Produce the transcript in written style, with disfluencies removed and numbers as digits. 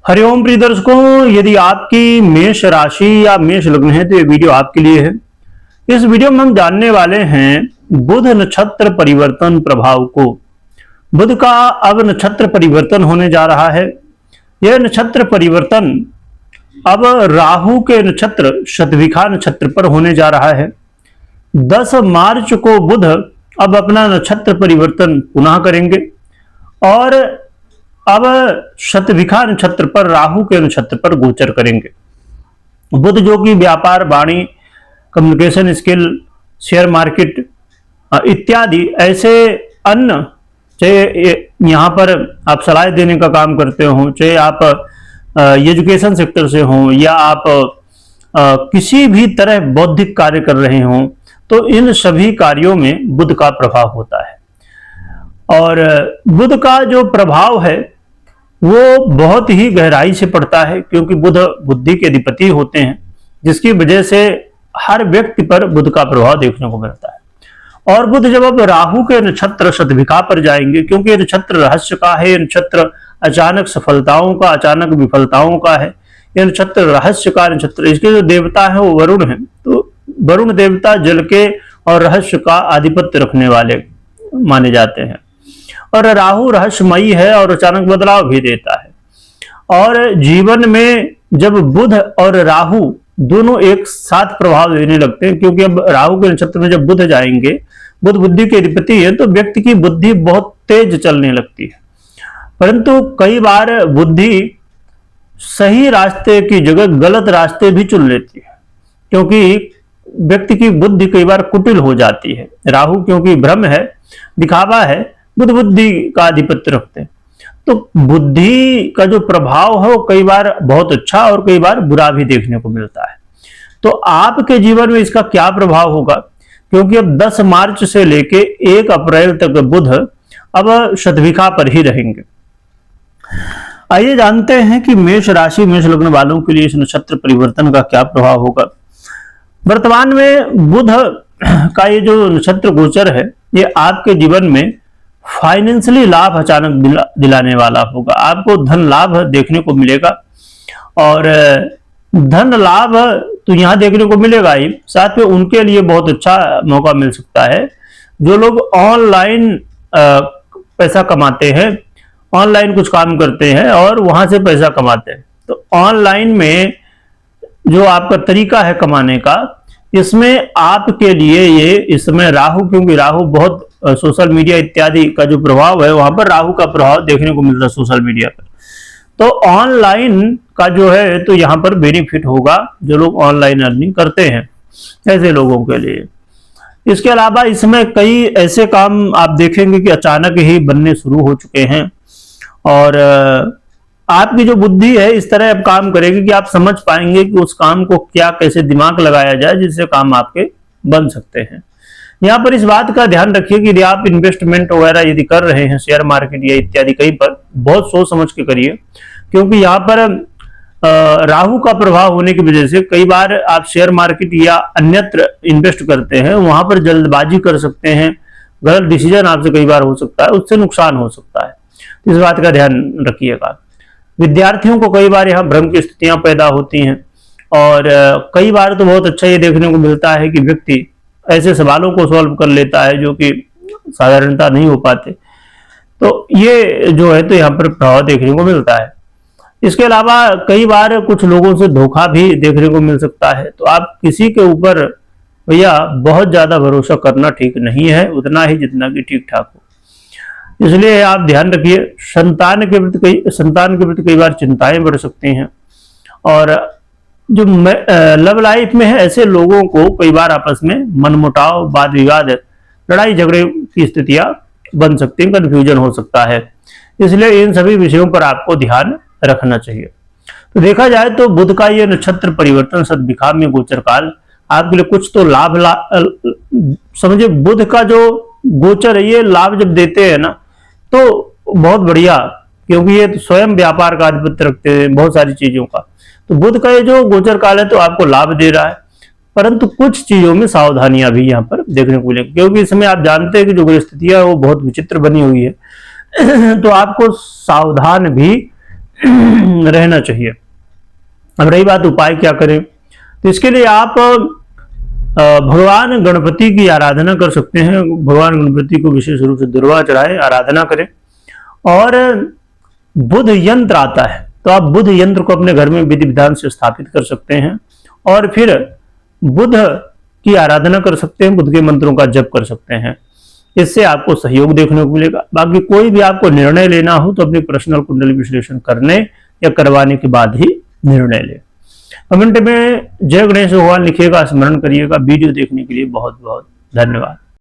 हरिओम प्रिय दर्शकों, यदि आपकी मेष राशि या मेष लग्न है तो ये वीडियो आपके लिए है। इस वीडियो में हम जानने वाले हैं बुध नक्षत्र परिवर्तन प्रभाव को। बुध का अब नक्षत्र परिवर्तन होने जा रहा है। यह नक्षत्र परिवर्तन अब राहु के नक्षत्र शतभिखा नक्षत्र पर होने जा रहा है। 10 मार्च को बुध अब अपना नक्षत्र परिवर्तन पुनः करेंगे और अब शतभिखा नक्षत्र पर राहु के नक्षत्र पर गोचर करेंगे। बुध जो कि व्यापार, वाणी, कम्युनिकेशन स्किल, शेयर मार्केट इत्यादि ऐसे अन्य, चाहे यहाँ पर आप सलाह देने का काम करते हो, चाहे आप एजुकेशन सेक्टर से हो या आप किसी भी तरह बौद्धिक कार्य कर रहे हो, तो इन सभी कार्यों में बुध का प्रभाव होता है। और बुध का जो प्रभाव है वो बहुत ही गहराई से पड़ता है, क्योंकि बुध बुद्धि के अधिपति होते हैं, जिसकी वजह से हर व्यक्ति पर बुध का प्रभाव देखने को मिलता है। और बुध जब अब राहु के नक्षत्र शतभिखा पर जाएंगे, क्योंकि ये नक्षत्र रहस्य का है, ये नक्षत्र अचानक सफलताओं का, अचानक विफलताओं का है, ये नक्षत्र रहस्य का नक्षत्र। इसके जो देवता है वो वरुण है, तो वरुण देवता जल के और रहस्य का आधिपत्य रखने वाले माने जाते हैं। और राहु रहस्यमयी है और अचानक बदलाव भी देता है। और जीवन में जब बुध और राहु दोनों एक साथ प्रभाव देने लगते हैं, क्योंकि अब राहु के नक्षत्र में जब बुध जाएंगे, बुध बुद्धि के अधिपति है, तो व्यक्ति की बुद्धि बहुत तेज चलने लगती है। परंतु कई बार बुद्धि सही रास्ते की जगह गलत रास्ते भी चुन लेती है, क्योंकि व्यक्ति की बुद्धि कई बार कुटिल हो जाती है। राहु क्योंकि भ्रम है, दिखावा है, बुध बुद्धि का आधिपत्य रखते हैं, तो बुद्धि का जो प्रभाव है वो कई बार बहुत अच्छा और कई बार बुरा भी देखने को मिलता है। तो आपके जीवन में इसका क्या प्रभाव होगा, क्योंकि अब 10 मार्च से लेके 1 अप्रैल तक बुध अब शतभिखा पर ही रहेंगे। आइए जानते हैं कि मेष राशि मेष लग्न वालों के लिए इस नक्षत्र परिवर्तन का क्या प्रभाव होगा। वर्तमान में बुध का ये जो नक्षत्र गोचर है, ये आपके जीवन में फाइनेंशियली लाभ अचानक दिलाने वाला होगा। आपको धन लाभ देखने को मिलेगा, और धन लाभ तो यहां देखने को मिलेगा ही, साथ में उनके लिए बहुत अच्छा मौका मिल सकता है जो लोग ऑनलाइन पैसा कमाते हैं, ऑनलाइन कुछ काम करते हैं और वहां से पैसा कमाते हैं। तो ऑनलाइन में जो आपका तरीका है कमाने का, इसमें आपके लिए ये इस समय राहु, क्योंकि राहु बहुत सोशल मीडिया इत्यादि का जो प्रभाव है, वहां पर राहु का प्रभाव देखने को मिलता है सोशल मीडिया पर। तो ऑनलाइन का जो है तो यहाँ पर बेनिफिट होगा जो लोग ऑनलाइन अर्निंग करते हैं, ऐसे लोगों के लिए। इसके अलावा इसमें कई ऐसे काम आप देखेंगे कि अचानक ही बनने शुरू हो चुके हैं, और आपकी जो बुद्धि है इस तरह अब काम करेगी कि आप समझ पाएंगे कि उस काम को क्या, कैसे दिमाग लगाया जाए जिससे काम आपके बन सकते हैं। यहाँ पर इस बात का ध्यान रखिए कि यदि आप इन्वेस्टमेंट वगैरह यदि कर रहे हैं शेयर मार्केट या इत्यादि कहीं पर, बहुत सोच समझ के करिए, क्योंकि यहाँ पर राहु का प्रभाव होने की वजह से कई बार आप शेयर मार्केट या अन्यत्र इन्वेस्ट करते हैं, वहां पर जल्दबाजी कर सकते हैं, गलत डिसीजन आपसे कई बार हो सकता है, उससे नुकसान हो सकता है। इस बात का ध्यान रखिएगा। विद्यार्थियों को कई बार यहाँ भ्रम की स्थितियां पैदा होती हैं, और कई बार तो बहुत अच्छा ये देखने को मिलता है कि व्यक्ति ऐसे सवालों को सॉल्व कर लेता है जो कि साधारणता नहीं हो पाते। तो ये जो है तो यहाँ पर प्रभाव देखने को मिलता है। इसके अलावा कई बार कुछ लोगों से धोखा भी देखने को मिल सकता है। तो आप किसी के ऊपर भैया बहुत ज्यादा भरोसा करना ठीक नहीं है, उतना ही जितना कि ठीक ठाक हो। इसलिए आप ध्यान रखिए। संतान के प्रति कई बार चिंताएं बढ़ सकती हैं, और जो लव लाइफ में है ऐसे लोगों को कई बार आपस में मनमुटाव, वाद विवाद, लड़ाई झगड़े की स्थितियां बन सकती हैं, कंफ्यूजन हो सकता है। इसलिए इन सभी विषयों पर आपको ध्यान रखना चाहिए। तो देखा जाए तो बुध का ये नक्षत्र परिवर्तन शतभिखा में गोचर काल आपके लिए कुछ तो लाभ समझे। बुध का जो गोचर है ये लाभ जब देते हैं ना तो बहुत बढ़िया, क्योंकि ये तो स्वयं व्यापार का आधिपत्य रखते हैं बहुत सारी चीजों का। तो बुध का ये जो गोचर काल है तो आपको लाभ दे रहा है, परंतु कुछ चीजों में सावधानियां भी यहाँ पर देखने को मिलेगी, क्योंकि इस समय आप जानते हैं कि जो परिस्थितियां वो बहुत विचित्र बनी हुई है। तो आपको सावधान भी रहना चाहिए। अब रही बात उपाय क्या करें, तो इसके लिए आप भगवान गणपति की आराधना कर सकते हैं। भगवान गणपति को विशेष रूप से दुर्वा चढ़ाए, आराधना करें। और बुध यंत्र आता है, तो आप बुध यंत्र को अपने घर में विधि विधान से स्थापित कर सकते हैं और फिर बुध की आराधना कर सकते हैं, बुध के मंत्रों का जप कर सकते हैं। इससे आपको सहयोग देखने को मिलेगा। बाकी कोई भी आपको निर्णय लेना हो तो अपनी पर्सनल कुंडली विश्लेषण करने या करवाने के बाद ही निर्णय लें। कमेंट में जय गणेश भगवान लिखिएगा, स्मरण करिएगा। वीडियो देखने के लिए बहुत बहुत धन्यवाद।